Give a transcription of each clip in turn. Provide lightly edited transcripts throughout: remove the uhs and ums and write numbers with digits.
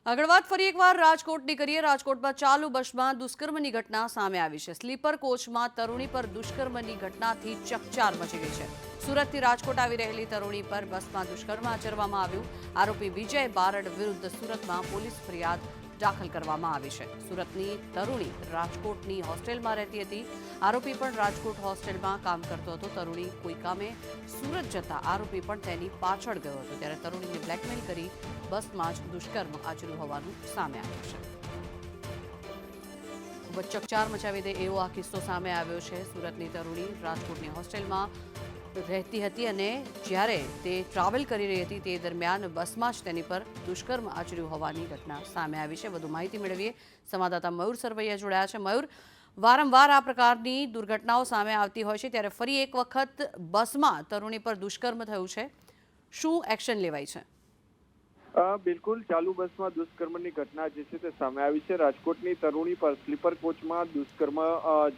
આગળ વાત ફરી એકવાર રાજકોટની કરીએ। રાજકોટમાં ચાલુ બસમાં દુષ્કર્મની ઘટના સામે આવી છે। સ્લીપર કોચમાં તરુણી પર દુષ્કર્મની ઘટનાથી ચકચાર મચી ગઈ છે। સુરતથી રાજકોટ આવી રહેલી તરુણી પર બસમાં દુષ્કર્મ આચરવામાં આવ્યું। આરોપી વિજય બારડ વિરુદ્ધ સુરતમાં પોલીસ ફરિયાદ દાખલ કરવામાં આવી છે। સુરતની તરુણી રાજકોટની હોસ્ટેલમાં રહેતી હતી। આરોપી પણ રાજકોટ હોસ્ટેલમાં કામ કરતો હતો। તરુણી કોઈ કામે સુરત જતા આરોપી પણ તેની પાછળ ગયો હતો, ત્યારે તરુણીને બ્લેકમેલ કરી બસમાં જ દુષ્કર્મ આચર્યું હોવાનું સામે આવ્યું છે। ખૂબ જ ચકચાર મચાવી દે એવો આ કિસ્સો સામે આવ્યો છે। સુરતની તરુણી રાજકોટની હોસ્ટેલમાં રહેતી હતી અને જ્યારે તે ટ્રાવેલ કરી રહી હતી તે દરમિયાન બસમાં જ તેની પર દુષ્કર્મ આચર્યું હોવાની ઘટના સામે આવી છે। વધુ માહિતી મેળવીએ, સંવાદદાતા મયુર સરવૈયા જોડાયા છે। મયુર, વારંવાર આ પ્રકારની દુર્ઘટનાઓ સામે આવતી હોય છે, ત્યારે ફરી એક વખત બસમાં તરુણી પર દુષ્કર્મ થયું છે, શું એક્શન લેવાય છે? બિલકુલ, ચાલુ બસમાં દુષ્કર્મની ઘટના જે છે તે સામે આવી છે। રાજકોટની તરુણી પર સ્લીપર કોચમાં દુષ્કર્મ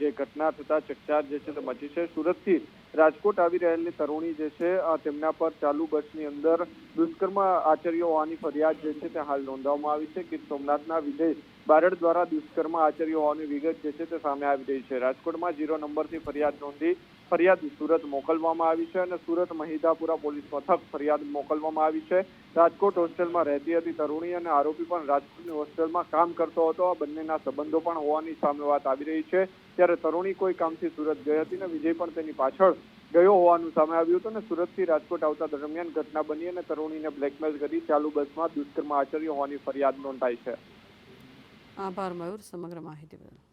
જે ઘટના થતા ચકચાર જે છે તે મચી છે। સુરતથી રાજકોટ આવી રહેલી તરુણી જે છે તેમના પર ચાલુ બસની અંદર દુષ્કર્મ આચર્યો હોવાની ફરિયાદ જે છે તે હાલ નોંધવામાં આવી છે। ગીર સોમનાથના વિજય બારડ દ્વારા દુષ્કર્મ આચર્યો હોવાની વિગત જે છે તે સામે આવી રહી છે। રાજકોટમાં 0 નંબરથી ફરિયાદ નોંધી ફરિયાદ સુરત મોકલવામાં આવી છે અને સુરત મહિદાપુરા પોલીસ મથક ફરિયાદ મોકલવામાં આવી છે। રાજકોટ હોસ્ટેલમાં રહેતી હતી તરુણી અને આરોપી પણ રાજકોટની હોસ્ટેલમાં કામ કરતો હતો। આ બંનેના સંબંધો પણ હોવાની સામે વાત આવી રહી છે। ત્યારે તરુણી કોઈ કામથી સુરત ગઈ હતી અને વિજય પણ તેની પાછળ ગયો હોવાનું સામે આવ્યું હતું અને સુરતથી રાજકોટ આવતા દરમિયાન ઘટના બની અને તરુણીને બ્લેકમેલ કરી ચાલુ બસમાં દુષ્કર્મ આચર્યો હોવાની ફરિયાદ નોંધાઈ છે। આભાર મયુર, સમગ્ર માહિતી બદલ।